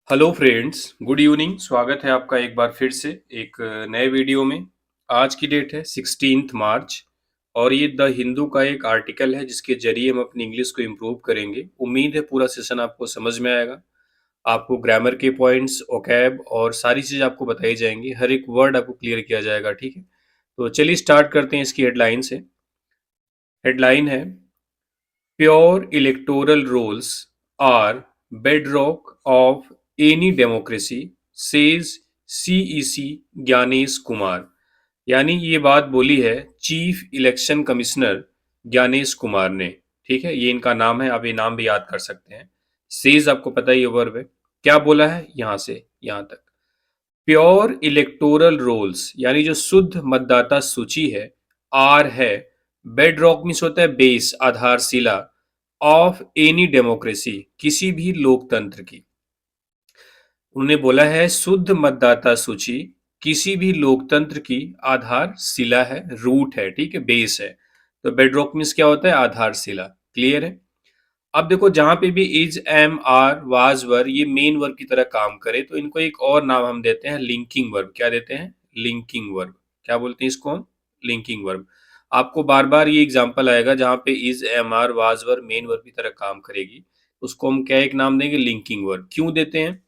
Hello friends, good evening. स्वागत है आपका एक बार फिर से एक नए वीडियो में। आज की डेट है 16 मार्च और ये द हिंदू का एक आर्टिकल है जिसके जरिए हम अपनी इंग्लिश को इम्प्रूव करेंगे। उम्मीद है पूरा सेशन आपको समझ में आएगा। आपको ग्रामर के पॉइंट्स, ओकैब और सारी चीज़ आपको बताई जाएंगी। हर एक वर्ड आपको क्लियर किया जाएगा, ठीक है। तो चलिए स्टार्ट करते हैं इसकी हेडलाइन से। हेडलाइन है Pure electoral rolls are bedrock of any democracy, says CEC Gyanesh Kumar. यानी ये बात बोली है chief election commissioner Gyanesh Kumar ने। ठीक है, ये इनका नाम है, आप ये नाम भी याद कर सकते हैं। सेज आपको पता ही है वर्ब है। क्या बोला है यहां से यहां तक? प्योर इलेक्टोरल रोल्स यानी जो शुद्ध मतदाता सूची है, आर है, बेड रॉक मीन्स होता है बेस, आधारशिला, ऑफ एनी डेमोक्रेसी किसी भी लोकतंत्र की। उन्होंने बोला है शुद्ध मतदाता सूची किसी भी लोकतंत्र की आधारशिला है, रूट है, ठीक है, बेस है। तो बेड रॉक मीन्स क्या होता है? आधारशिला। क्लियर है? अब देखो जहां पे भी इज, एम, आर, वाज, वर ये मेन वर्ब की तरह काम करे तो इनको एक और नाम हम देते हैं लिंकिंग वर्ब। क्या देते हैं? Linking verb. क्या बोलते हैं इसको हम? Linking verb. आपको बार बार ये एग्जांपल आएगा जहां पे is, am, are, was, were main verb की तरह काम करेगी, उसको हम क्या एक नाम देंगे? Linking verb. क्यों देते हैं?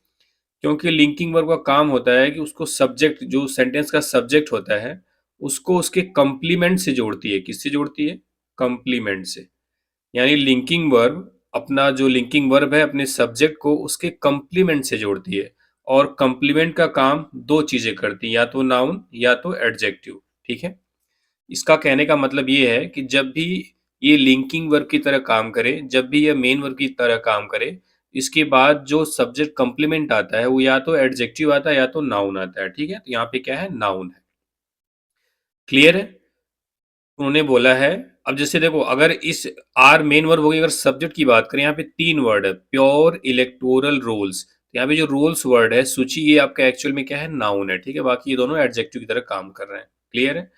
क्योंकि लिंकिंग वर्ब का काम होता है कि उसको सब्जेक्ट, जो सेंटेंस का सब्जेक्ट होता है, उसको उसके कंप्लीमेंट से जोड़ती है। किससे जोड़ती है? कंप्लीमेंट से। यानी लिंकिंग वर्ब अपना जो लिंकिंग वर्ब है अपने सब्जेक्ट को उसके कंप्लीमेंट से जोड़ती है। और कंप्लीमेंट का काम दो चीजें करती है, या तो नाउन या तो एडजेक्टिव। ठीक है, इसका कहने का मतलब ये है कि जब भी ये लिंकिंग वर्ब की तरह काम करे, जब भी ये मेन वर्ब की तरह काम करे, इसके बाद जो सब्जेक्ट कंप्लीमेंट आता है वो या तो एडजेक्टिव आता है या तो नाउन आता है। ठीक है, तो यहाँ पे क्या है? नाउन है। क्लियर है? उन्होंने बोला है, अब जैसे देखो अगर इस आर मेन वर्ब होगी, अगर सब्जेक्ट की बात करें, यहाँ पे तीन वर्ड है, प्योर इलेक्टोरल रोल्स। तो यहाँ पे जो रोल्स वर्ड है सूची, ये आपका एक्चुअल में क्या है? नाउन है। ठीक है, बाकी ये दोनों एडजेक्टिव की तरह काम कर रहे हैं। क्लियर है?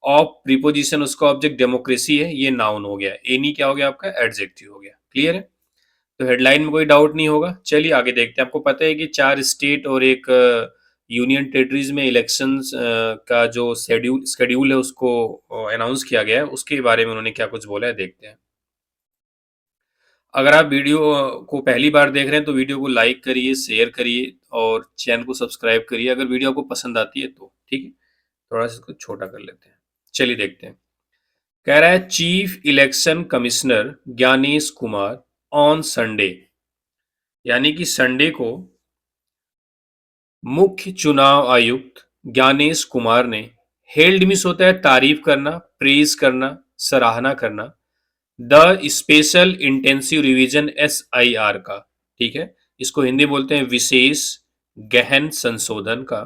ऑफ प्रीपोजिशन, उसका ऑब्जेक्ट डेमोक्रेसी है, ये नाउन हो गया। एनी क्या हो गया आपका? एडजेक्टिव हो गया। क्लियर है? तो हेडलाइन में कोई डाउट नहीं होगा। चलिए आगे देखते हैं। आपको पता है कि 4 स्टेट और एक यूनियन टेरिटरीज में इलेक्शंस का जो शेड्यूल है उसको अनाउंस किया गया है। उसके बारे में उन्होंने क्या कुछ बोला है, देखते हैं। अगर आप वीडियो को पहली बार देख रहे हैं तो वीडियो को लाइक करिए, शेयर करिए और चैनल को सब्सक्राइब करिए अगर वीडियो आपको पसंद आती है तो। ठीक है, थोड़ा सा इसको छोटा कर लेते हैं। चलिए देखते हैं। कह रहा है chief election commissioner Gyanesh Kumar on Sunday, यानी कि संडे को मुख्य चुनाव आयुक्त ज्ञानेश कुमार ने, हेल्ड मिस होता है तारीफ करना, प्रेज करना, सराहना करना, the special intensive revision SIR का। ठीक है, इसको हिंदी बोलते हैं विशेष गहन संशोधन का,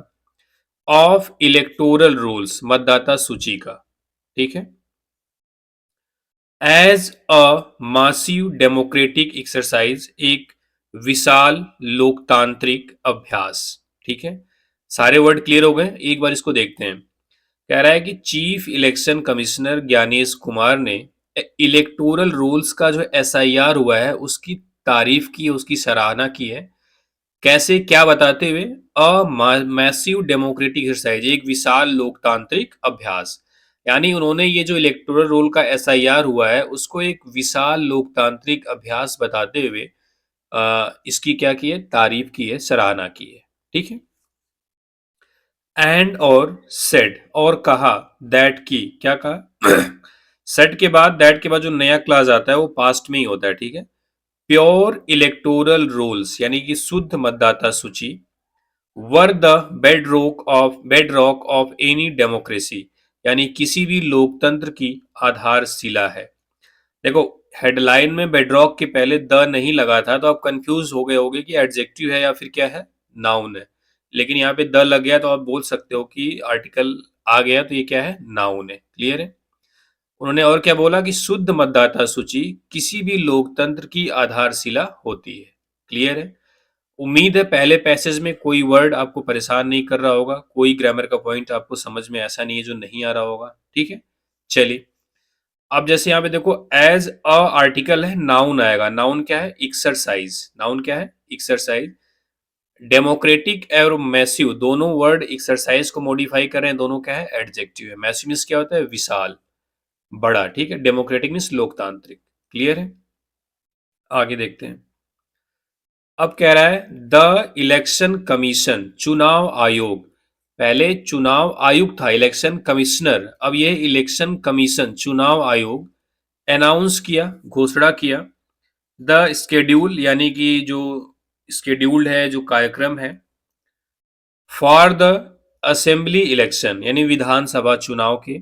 ऑफ इलेक्टोरल रूल्स मतदाता सूची का। ठीक है, as a massive democratic exercise, एक विशाल लोकतांत्रिक अभ्यास। ठीक है, सारे वर्ड क्लियर हो गए? एक बार इसको देखते हैं। कह रहा है कि chief election commissioner Gyanesh Kumar ने इलेक्टोरल रूल्स का जो SIR हुआ है उसकी तारीफ की है, उसकी सराहना की है। कैसे? क्या बताते हुए? अ मैसिव डेमोक्रेटिक एक्सरसाइज, एक विशाल लोकतांत्रिक अभ्यास। यानी उन्होंने ये जो इलेक्टोरल रोल का SIR हुआ है उसको एक विशाल लोकतांत्रिक अभ्यास बताते हुए इसकी क्या की है? तारीफ की है, सराहना की है। ठीक है, एंड और सेड, और कहा, दैट की, क्या कहा? सेड के बाद, दैट के बाद जो नया क्लास आता है वो पास्ट में ही होता है। ठीक है, प्योर इलेक्टोरल रोल्स यानी कि शुद्ध मतदाता सूची, were the bed rock of any democracy, यानी किसी भी लोकतंत्र की आधारशिला है। देखो, हेडलाइन में बेडरॉक के पहले द नहीं लगा था तो आप कंफ्यूज हो गए होगे कि एडजेक्टिव है या फिर क्या है? नाउन है। लेकिन यहाँ पे द लग गया तो आप बोल सकते हो कि आर्टिकल आ गया तो ये क्या है? नाउन है। क्लियर है? उन्होंने और क्या बोला कि शुद्ध मतदाता सूची किसी भी लोकतंत्र की आधारशिला होती है। क्लियर है? उम्मीद है पहले पैसेज में कोई वर्ड आपको परेशान नहीं कर रहा होगा, कोई ग्रामर का पॉइंट आपको समझ में ऐसा नहीं है जो नहीं आ रहा होगा। ठीक है, चलिए अब जैसे यहाँ पे देखो, एज अ आर्टिकल है, नाउन आएगा। नाउन क्या है? एक्सरसाइज। नाउन क्या है? एक्सरसाइज। डेमोक्रेटिक और मैसिव दोनों वर्ड एक्सरसाइज को मॉडिफाई कर रहे हैं, दोनों क्या है, एडजेक्टिव है। मैसिव मीन्स क्या होता है, विशाल, बड़ा, ठीक है। डेमोक्रेटिक मीन्स लोकतांत्रिक। क्लियर है, आगे देखते हैं। अब कह रहा है द इलेक्शन कमीशन, चुनाव आयोग। पहले चुनाव आयुक्त था, इलेक्शन कमिश्नर, अब ये इलेक्शन कमीशन, चुनाव आयोग, अनाउंस किया, घोषणा किया, द स्केड्यूल यानी कि जो स्केड्यूल्ड है, जो कार्यक्रम है, फॉर द असेंबली इलेक्शन यानी विधानसभा चुनाव के,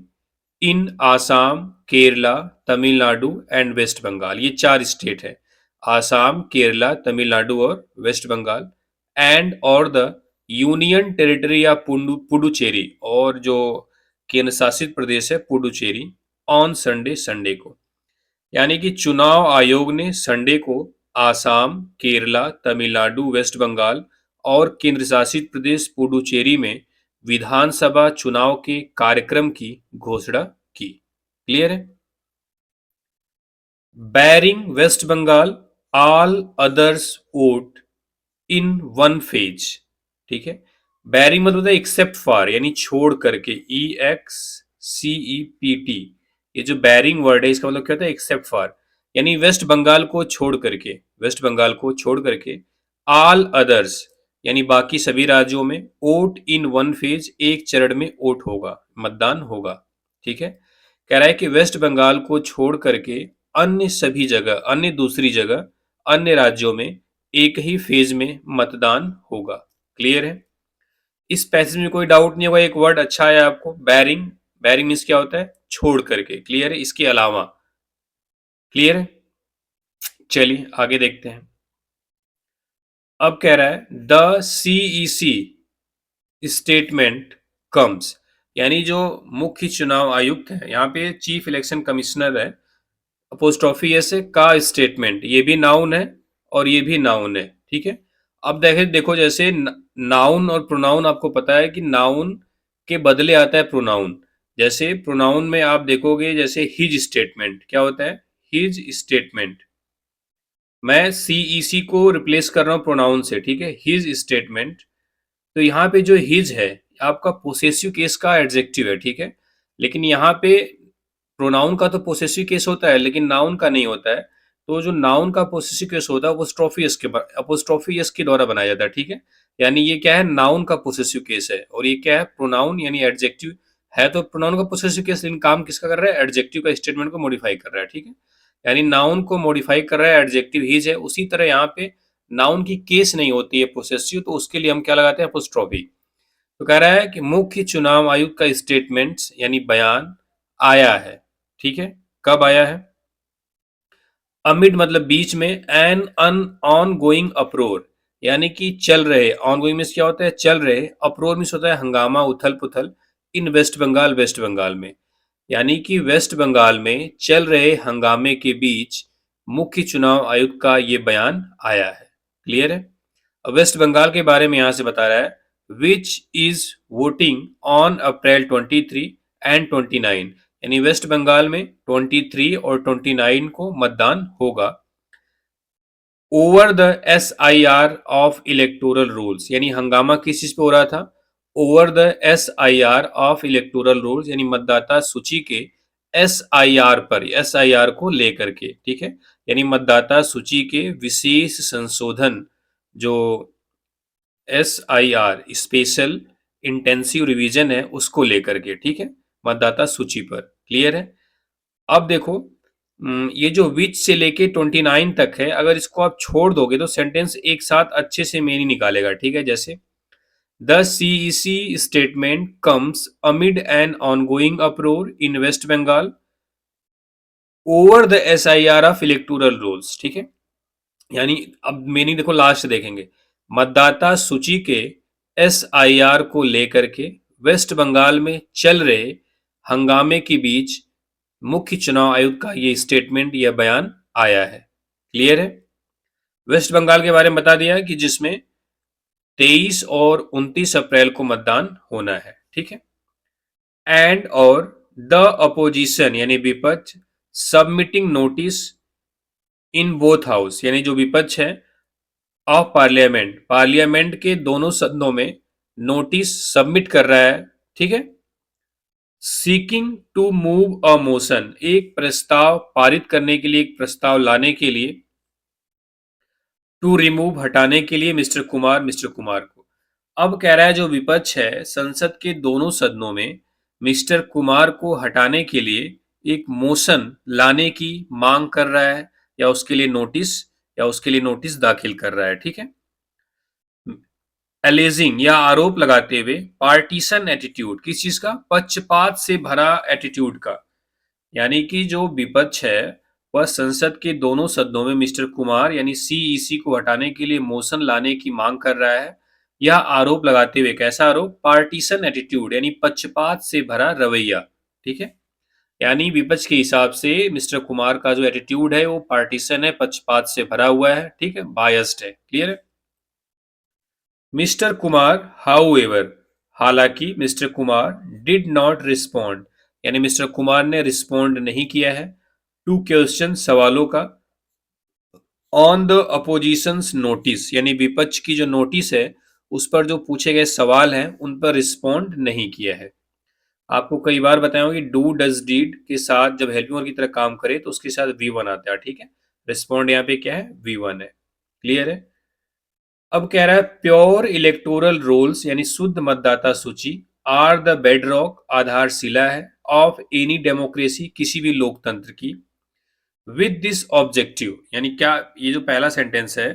इन आसाम, केरला, तमिलनाडु एंड वेस्ट बंगाल, ये 4 स्टेट है, आसाम, केरला, तमिलनाडु और वेस्ट बंगाल, एंड और द यूनियन टेरिटरी या पुडुचेरी, और जो केंद्र शासित प्रदेश है पुडुचेरी, ऑन संडे, संडे को। यानी कि चुनाव आयोग ने संडे को आसाम, केरला, तमिलनाडु, वेस्ट बंगाल और केंद्र शासित प्रदेश पुडुचेरी में विधानसभा चुनाव के कार्यक्रम की घोषणा की। क्लियर है। Barring West Bengal, all others vote in one phase, ठीक है। बैरिंग मतलब होता है एक्सेप्ट फॉर, यानी छोड़ करके, EXCEPT, ये जो बैरिंग वर्ड है इसका मतलब क्या होता है, एक्सेप्ट फॉर, यानी वेस्ट बंगाल को छोड़ करके, वेस्ट बंगाल को छोड़ करके, ऑल अदर्स यानी बाकी सभी राज्यों में, वोट इन वन फेज, एक चरण में वोट होगा, मतदान होगा, ठीक है। कह रहा है कि वेस्ट बंगाल को छोड़ करके अन्य सभी जगह, अन्य दूसरी जगह, अन्य राज्यों में एक ही फेज में मतदान होगा। क्लियर है। इस पैसेज में कोई डाउट नहीं होगा, एक वर्ड अच्छा है आपको, बैरिंग। बैरिंग मीन्स क्या होता है, छोड़ करके। क्लियर है, इसके अलावा। क्लियर है, चलिए आगे देखते हैं। अब कह रहा है द CEC स्टेटमेंट कम्स, यानी जो मुख्य चुनाव आयुक्त है, यहाँ पे चीफ इलेक्शन कमिश्नर है, अपोस्ट्रोफी एस का स्टेटमेंट, ये भी नाउन है और ये भी नाउन है, ठीक है। अब देखो जैसे नाउन और प्रोनाउन, आपको पता है कि नाउन के बदले आता है प्रोनाउन। जैसे प्रोनाउन में आप देखोगे, जैसे हिज स्टेटमेंट, क्या होता है, हिज स्टेटमेंट, मैं CEC को रिप्लेस कर रहा हूं प्रोनाउन से, ठीक है, हिज स्टेटमेंट। तो यहाँ पे जो हिज है आपका पोसेसिव केस का एडजेक्टिव है, ठीक है। लेकिन यहाँ पे प्रोनाउन का तो पोसेसिव केस होता है लेकिन नाउन का नहीं होता है। तो जो नाउन का पोसेसिव केस होता है वो अपोस्ट्रोफी एस के द्वारा बनाया जाता है, ठीक है। यानी ये क्या है, नाउन का पोसेसिव केस है, और ये क्या है, प्रोनाउन यानी एडजेक्टिव है। तो प्रोनाउन का पोसेसिव केस, लेकिन काम किसका कर रहा है, एडजेक्टिव का स्टेटमेंट को मॉडिफाई कर रहा है, ठीक है। यानी नाउन को मॉडिफाई कर रहा है एडजेक्टिव हिज है। उसी तरह यहाँ पे नाउन की केस नहीं होती है पोसेसिव, तो उसके लिए हम क्या लगाते हैं, अपोस्ट्रोफी। तो कह रहा है कि मुख्य चुनाव आयुक्त का स्टेटमेंट यानी बयान आया है, ठीक है। कब आया है, अमिड मतलब बीच में, एन अन ऑन गोइंग अप्रोर, यानी कि चल रहे, ऑन गोइंग मीन्स क्या होता है, चल रहे, अप्रोर मीन्स होता है हंगामा, उथल पुथल, इन वेस्ट बंगाल, वेस्ट बंगाल में, यानी कि वेस्ट बंगाल में चल रहे हंगामे के बीच मुख्य चुनाव आयुक्त का ये बयान आया है। क्लियर है। अब वेस्ट बंगाल के बारे में यहां से बता रहा है, which is voting on April 23 and 29, यानी वेस्ट बंगाल में 23 और 29 को मतदान होगा। Over the SIR of electoral rules, यानी हंगामा किस चीज पे हो रहा था, over the SIR of electoral rules, यानी मतदाता सूची के SIR पर, SIR को लेकर के, ठीक है। यानी मतदाता सूची के विशेष संशोधन, जो SIR स्पेशल इंटेंसिव रिवीजन है, उसको लेकर के, ठीक है, मतदाता सूची पर। क्लियर है। अब देखो, ये जो विच से लेके 29 तक है, अगर इसको आप छोड़ दोगे तो सेंटेंस एक साथ अच्छे से मेनी निकालेगा, ठीक है। जैसे the CEC statement comes amid an ongoing uproar in West Bengal over the SIR of electoral rules, ठीक है। यानी अब मेनी देखो, लास्ट देखेंगे, मतदाता सूची के SIR को लेकर के वेस्ट बंगाल में चल रहे हंगामे के बीच मुख्य चुनाव आयुक्त का ये स्टेटमेंट, यह बयान आया है। क्लियर है। वेस्ट बंगाल के बारे में बता दिया कि जिसमें 23 और 29 अप्रैल को मतदान होना है, ठीक है। एंड और द अपोजिशन यानी विपक्ष, submitting notice in both house, यानी जो विपक्ष है ऑफ पार्लियामेंट, पार्लियामेंट के दोनों सदनों में नोटिस सबमिट कर रहा है, ठीक है। Seeking to move a motion, एक प्रस्ताव पारित करने के लिए, एक प्रस्ताव लाने के लिए, टू रिमूव हटाने के लिए मिस्टर कुमार को। अब कह रहा है जो विपक्ष है संसद के दोनों सदनों में मिस्टर कुमार को हटाने के लिए एक मोशन लाने की मांग कर रहा है, या उसके लिए नोटिस दाखिल कर रहा है, ठीक है। एलेजिंग या आरोप लगाते हुए पार्टीशन एटीट्यूड, किस चीज का, पक्षपात से भरा एटीट्यूड का, यानी कि जो विपक्ष है वह संसद के दोनों सदनों में मिस्टर कुमार यानी सीईसी को हटाने के लिए मोशन लाने की मांग कर रहा है। यह आरोप लगाते हुए, कैसा आरोप, पार्टीशन एटीट्यूड यानी पक्षपात से भरा रवैया, ठीक है। यानी विपक्ष के हिसाब से मिस्टर कुमार का जो एटीट्यूड है वो पार्टीशन है, पक्षपात से भरा हुआ है, ठीक है, बायस्ड है, क्लियर है। मिस्टर कुमार हाउएवर, हालांकि mister Kumar did not respond, यानी मिस्टर कुमार ने रिस्पॉन्ड नहीं किया है टू क्वेश्चन, सवालों का, ऑन द अपोजिशंस नोटिस, यानी विपक्ष की जो नोटिस है उस पर जो पूछे गए सवाल हैं उन पर रिस्पॉन्ड नहीं किया है। आपको कई बार बताया होगा कि डू डज डीड के साथ जब हेल्पिंग वर्ब की तरह काम करे तो उसके साथ V1 आता है, ठीक है। रिस्पॉन्ड यहाँ पे क्या है, V1 है, क्लियर है। अब कह रहा है प्योर इलेक्टोरल रोल्स यानी शुद्ध मतदाता सूची आर द बेडरॉक, आधारशिला है, ऑफ एनी डेमोक्रेसी, किसी भी लोकतंत्र की, विद दिस ऑब्जेक्टिव, यानी क्या, ये जो पहला सेंटेंस है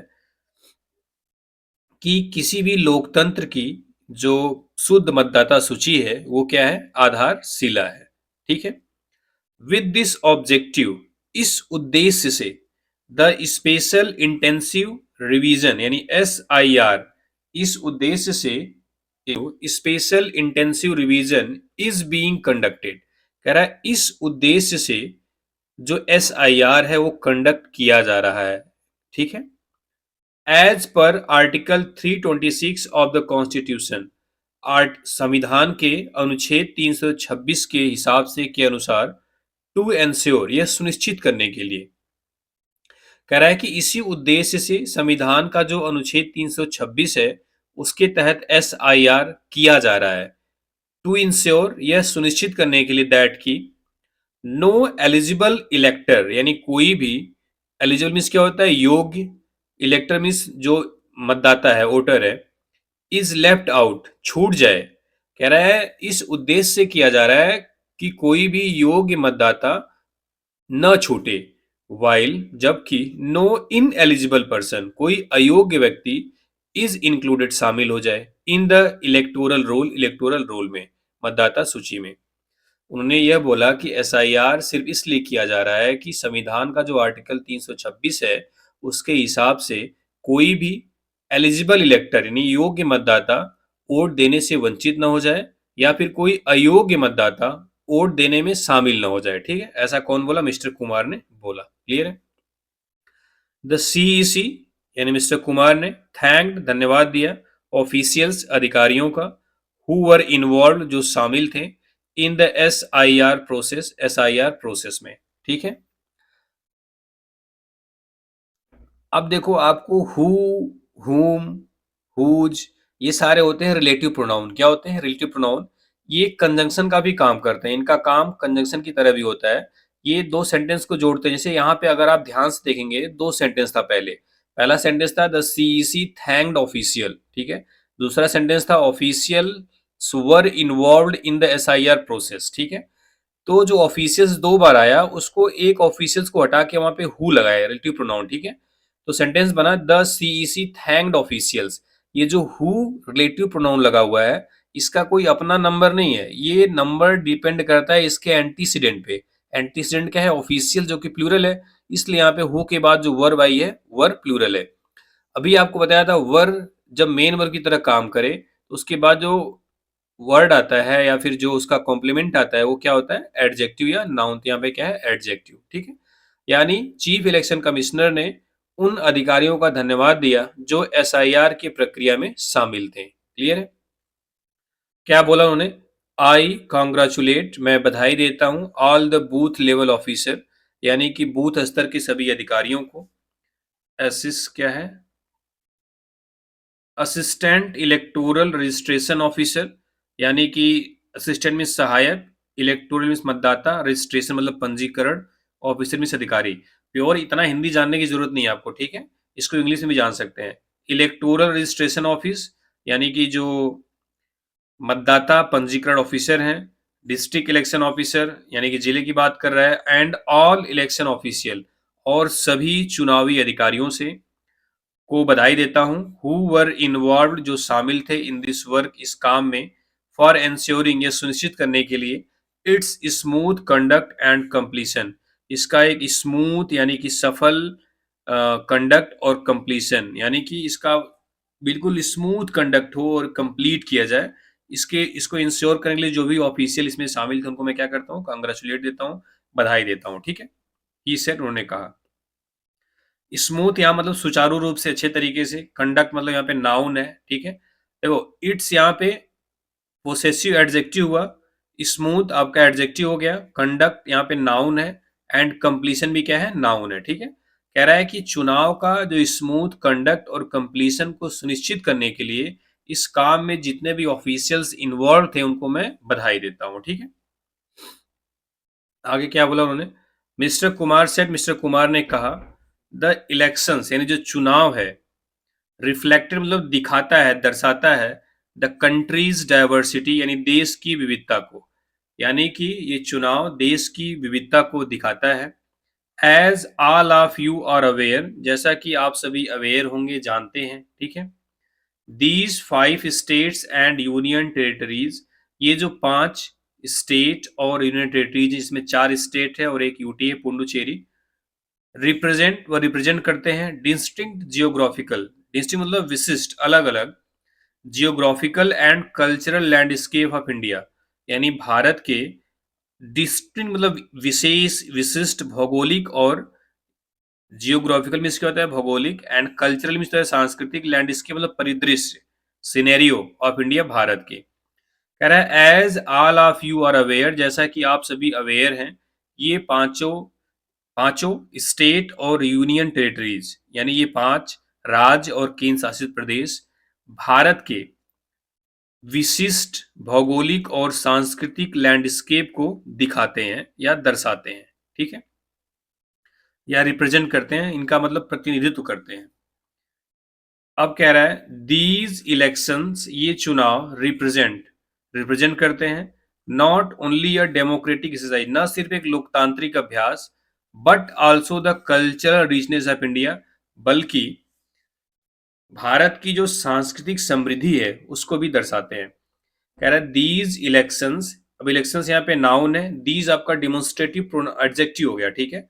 कि किसी भी लोकतंत्र की जो शुद्ध मतदाता सूची है वो क्या है, आधारशिला है, ठीक है। विद दिस ऑब्जेक्टिव, इस उद्देश्य से, द स्पेशल इंटेंसिव रिवीजन यानी SIR, इस उद्देश्य से special intensive revision is being conducted, कह रहा है इस उद्देश्य से जो SIR है वो कंडक्ट किया जा रहा है, ठीक है। As per article 326 of the constitution, संविधान के अनुच्छेद 326 के हिसाब से, के अनुसार, टू एंश्योर, यह सुनिश्चित करने के लिए, कह रहा है कि इसी उद्देश्य से संविधान का जो अनुच्छेद 326 है उसके तहत SIR किया जा रहा है। टू इंश्योर, यह सुनिश्चित करने के लिए, दैट की नो एलिजिबल इलेक्टर, यानी कोई भी, एलिजिबल मीन्स क्या होता है, योग्य, इलेक्टर मीन्स जो मतदाता है, वोटर है, इज लेफ्ट आउट, छूट जाए, कह रहा है इस उद्देश्य से किया जा रहा है कि कोई भी योग्य मतदाता न छूटे, वाइल, जबकि नो इन एलिजिबल पर्सन, कोई अयोग्य व्यक्ति, इज इंक्लूडेड, शामिल हो जाए, in the electoral roll, electoral roll में, मतदाता सूची में। उन्होंने यह बोला कि SIR सिर्फ इसलिए किया जा रहा है कि संविधान का जो आर्टिकल 326 है उसके हिसाब से कोई भी एलिजिबल इलेक्टर यानी योग्य मतदाता वोट देने से वंचित न हो जाए, या फिर कोई अयोग्य मतदाता वोट देने में शामिल न हो जाए, ठीक है। ऐसा कौन बोला, मिस्टर कुमार ने बोला, क्लियर है। द CEC यानी मिस्टर कुमार ने थैंक्ड, धन्यवाद दिया, ऑफिशियल्स, अधिकारियों का, हु वर इन्वॉल्व, जो शामिल थे, in the SIR process, SIR process में, ठीक है। अब देखो आपको हु, हुम, हुज, ये सारे होते हैं रिलेटिव प्रोनाउन। क्या होते हैं, रिलेटिव प्रोनाउन। ये कंजंक्शन का भी काम करते हैं, इनका काम कंजंक्शन की तरह भी होता है। ये दो सेंटेंस को जोड़ते हैं। जैसे यहाँ पे अगर आप ध्यान से देखेंगे, दो सेंटेंस था पहले। पहला सेंटेंस था द CEC थैंक्ड ऑफिशियल, ठीक है। दूसरा सेंटेंस था official were involved in the SIR process, ठीक है। तो जो ऑफिशियल्स दो बार आया उसको एक ऑफिशियल्स को हटा के वहां पे हु लगाया, रिलेटिव प्रोनाउन, ठीक है। तो सेंटेंस बना द CEC थैंक्ड ऑफिशियल्स। ये जो हु रिलेटिव प्रोनाउन लगा हुआ है इसका कोई अपना नंबर नहीं है, ये नंबर डिपेंड करता है इसके एंटीसीडेंट पे। एंटीसीडेंट क्या है, ऑफिशियल, जो कि प्लूरल है, इसलिए यहाँ पे हु के बाद जो वर्ब आई है वर्ब प्लूरल है। अभी आपको बताया था वर्ब जब मेन वर्ब की तरह काम करे तो उसके बाद जो वर्ड आता है या फिर जो उसका कॉम्प्लीमेंट आता है वो क्या होता है, एडजेक्टिव या नाउन। तो यहाँ पे क्या है, एडजेक्टिव, ठीक है। यानी चीफ इलेक्शन कमिश्नर ने उन अधिकारियों का धन्यवाद दिया जो SIR की प्रक्रिया में शामिल थे, क्लियर है। क्या बोला उन्होंने, आई कॉन्ग्रेचुलेट, मैं बधाई देता हूं, all the booth level officer, यानी कि बूथ स्तर के सभी अधिकारियों को। एसिस क्या है, असिस्टेंट इलेक्टोरल रजिस्ट्रेशन ऑफिसर, यानी कि असिस्टेंट में सहायक, इलेक्टोरल में मतदाता, रजिस्ट्रेशन मतलब पंजीकरण, ऑफिसर में अधिकारी। प्योर इतना हिंदी जानने की जरूरत नहीं है आपको, ठीक है, इसको इंग्लिश में भी जान सकते हैं। इलेक्टोरल रजिस्ट्रेशन ऑफिस यानी कि जो मतदाता पंजीकरण ऑफिसर हैं। डिस्ट्रिक्ट इलेक्शन ऑफिसर यानी कि जिले की बात कर रहा है। एंड ऑल इलेक्शन ऑफिशियल, और सभी चुनावी अधिकारियों से को बधाई देता हूं। हु वर इन्वॉल्व, जो शामिल थे, इन दिस वर्क, इस काम में, फॉर एंश्योरिंग, ये सुनिश्चित करने के लिए, it's smooth conduct and completion, इसका एक स्मूथ यानी कि सफल कंडक्ट और कंप्लीशन यानी कि इसका बिल्कुल स्मूथ कंडक्ट हो और कंप्लीट किया जाए। इसको इंश्योर करने के लिए जो भी ऑफिशियल इसमें शामिल थे उनको मैं क्या करता हूँ, कांग्रेचुलेट देता हूँ, बधाई देता हूँ, ठीक है। ही सेड, उन्होंने कहा। स्मूथ यहाँ मतलब सुचारू रूप से, अच्छे तरीके से। कंडक्ट मतलब यहाँ पे नाउन है, ठीक है। देखो इट्स यहाँ पे पोसेसिव एडजेक्टिव हुआ, स्मूथ आपका एडजेक्टिव हो गया, कंडक्ट यहाँ पे नाउन है, एंड कंप्लीशन भी क्या है, नाउन है, ठीक है। कह रहा है कि चुनाव का जो स्मूथ कंडक्ट और कंप्लीशन को सुनिश्चित करने के लिए इस काम में जितने भी ऑफिशियल्स इन्वॉल्व थे उनको मैं बधाई देता हूं, ठीक है। आगे क्या बोला उन्होंने, mister Kumar said, mister Kumar ने कहा, द इलेक्शंस यानी जो चुनाव है, रिफ्लेक्टेड मतलब दिखाता है, दर्शाता है, द कंट्रीज डाइवर्सिटी यानी देश की विविधता को, यानी कि ये चुनाव देश की विविधता को दिखाता है। As all of you are aware, जैसा कि आप सभी अवेयर होंगे, जानते हैं, ठीक है। These 5 states and union territories, ये जो 5 स्टेट और यूनियन टेरिटरीज, इसमें 4 स्टेट है और एक यूटी है, पुडुचेरी, रिप्रेजेंट करते हैं डिस्टिंक्ट जियोग्राफिकल, डिस्टिंक्ट मतलब विशिष्ट, अलग अलग, geographical and cultural landscape of India, यानी भारत के डिस्टिंक्ट मतलब विशेष, विशिष्ट, भौगोलिक, और जियोग्राफिकल में क्या होता है, भौगोलिक, एंड कल्चरल में है सांस्कृतिक, लैंडस्केप मतलब परिदृश्य, सिनेरियो ऑफ इंडिया, भारत के। कह रहा है as all of you are aware, जैसा कि आप सभी अवेयर हैं, ये पांचों पांचों स्टेट और यूनियन टेरिटरीज यानी ये 5 राज्य और केंद्र शासित प्रदेश भारत के विशिष्ट भौगोलिक और सांस्कृतिक लैंडस्केप को दिखाते हैं या दर्शाते हैं, ठीक है, या रिप्रेजेंट करते हैं, इनका मतलब प्रतिनिधित्व करते हैं। अब कह रहा है दीज इलेक्शंस, ये चुनाव, रिप्रेजेंट करते हैं, not only a democratic exercise, न सिर्फ एक लोकतांत्रिक अभ्यास, but also the cultural richness of India, बल्कि भारत की जो सांस्कृतिक समृद्धि है उसको भी दर्शाते हैं। कह रहा है दीज इलेक्शंस, अब इलेक्शंस यहाँ पे नाउन है, दीज आपका डिमोन्स्ट्रेटिव एडजेक्टिव हो गया, ठीक है।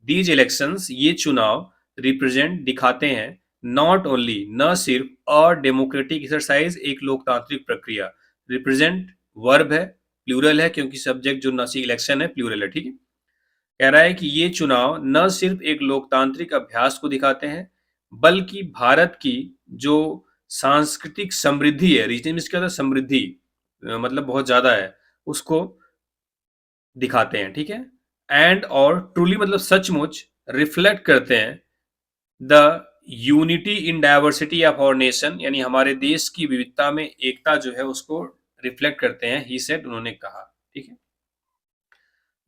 दीज इलेक्शंस, ये चुनाव, रिप्रेजेंट दिखाते हैं, नॉट ओनली न सिर्फ, अ डेमोक्रेटिक एक्सरसाइज एक लोकतांत्रिक प्रक्रिया, रिप्रेजेंट वर्ब है, प्लूरल है क्योंकि सब्जेक्ट जो नसी इलेक्शन है प्लूरल है, ठीक है। कह रहा है कि ये चुनाव न सिर्फ एक लोकतांत्रिक अभ्यास को दिखाते हैं, बल्कि भारत की जो सांस्कृतिक समृद्धि है, रीजन में क्या होता है, समृद्धि मतलब बहुत ज्यादा है, उसको दिखाते हैं, ठीक है। एंड और ट्रूली मतलब सचमुच, रिफ्लेक्ट करते हैं, the unity in diversity of our nation, यानी हमारे देश की विविधता में एकता जो है उसको रिफ्लेक्ट करते हैं, ही सेड, उन्होंने कहा, ठीक है।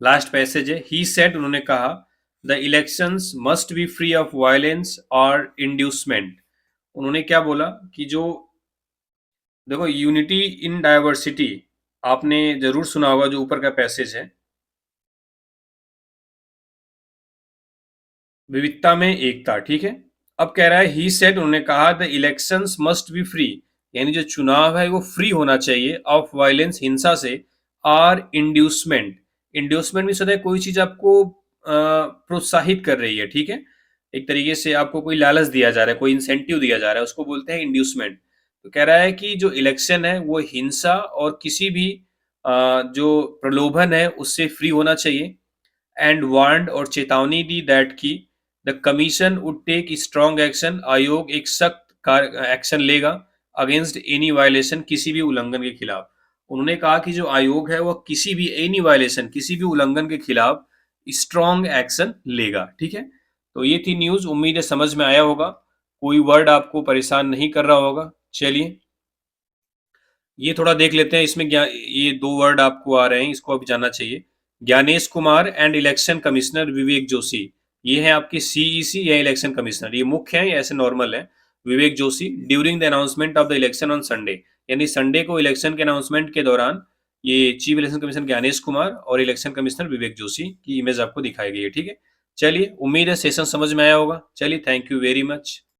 लास्ट पैसेज है, ही सेड, उन्होंने कहा, the elections must be free of violence और इंड्यूसमेंट। उन्होंने क्या बोला कि जो, देखो यूनिटी इन डाइवर्सिटी आपने जरूर सुना होगा, जो ऊपर का पैसेज है, विविधता में एकता, ठीक है। अब कह रहा है ही सेड, उन्होंने कहा, the elections must be free, यानी जो चुनाव है वो फ्री होना चाहिए, ऑफ वायलेंस, हिंसा से, और इंड्यूसमेंट, इंड्यूसमेंट में सदा कोई चीज आपको प्रोत्साहित कर रही है, ठीक है, एक तरीके से आपको कोई लालच दिया जा रहा है, कोई इंसेंटिव दिया जा रहा है, उसको बोलते हैं इंड्यूसमेंट। तो कह रहा है कि जो इलेक्शन है वो हिंसा और किसी भी जो प्रलोभन है उससे फ्री होना चाहिए, एंड वार्नड, और चेतावनी दी, दैट की the commission would take strong action, आयोग एक सख्त एक्शन लेगा, अगेंस्ट एनी वायलेशन, किसी भी उल्लंघन के खिलाफ। उन्होंने कहा कि जो आयोग है वो किसी भी एनी वायलेशन, किसी भी उल्लंघन के खिलाफ स्ट्रॉन्ग एक्शन लेगा, ठीक है। तो ये थी न्यूज, उम्मीद है समझ में आया होगा, कोई वर्ड आपको परेशान नहीं कर रहा होगा, चलिए, ये थोड़ा देख लेते हैं इसमें क्या, ये दो वर्ड आपको आ रहे हैं, इसको अभी जानना चाहिए। Gyanesh Kumar and election commissioner Vivek Joshi, ये है आपकी सीईसी या इलेक्शन कमिश्नर, ये मुख्य है या ऐसे नॉर्मल है। Vivek Joshi during the announcement of the election on Sunday, यानी संडे को इलेक्शन के अनाउंसमेंट के दौरान ये chief election commissioner Gyanesh Kumar और इलेक्शन कमिश्नर विवेक जोशी की इमेज आपको दिखाई गई है। ठीक है, चलिए, उम्मीद है सेशन समझ में आया होगा। चलिए, थैंक यू वेरी मच।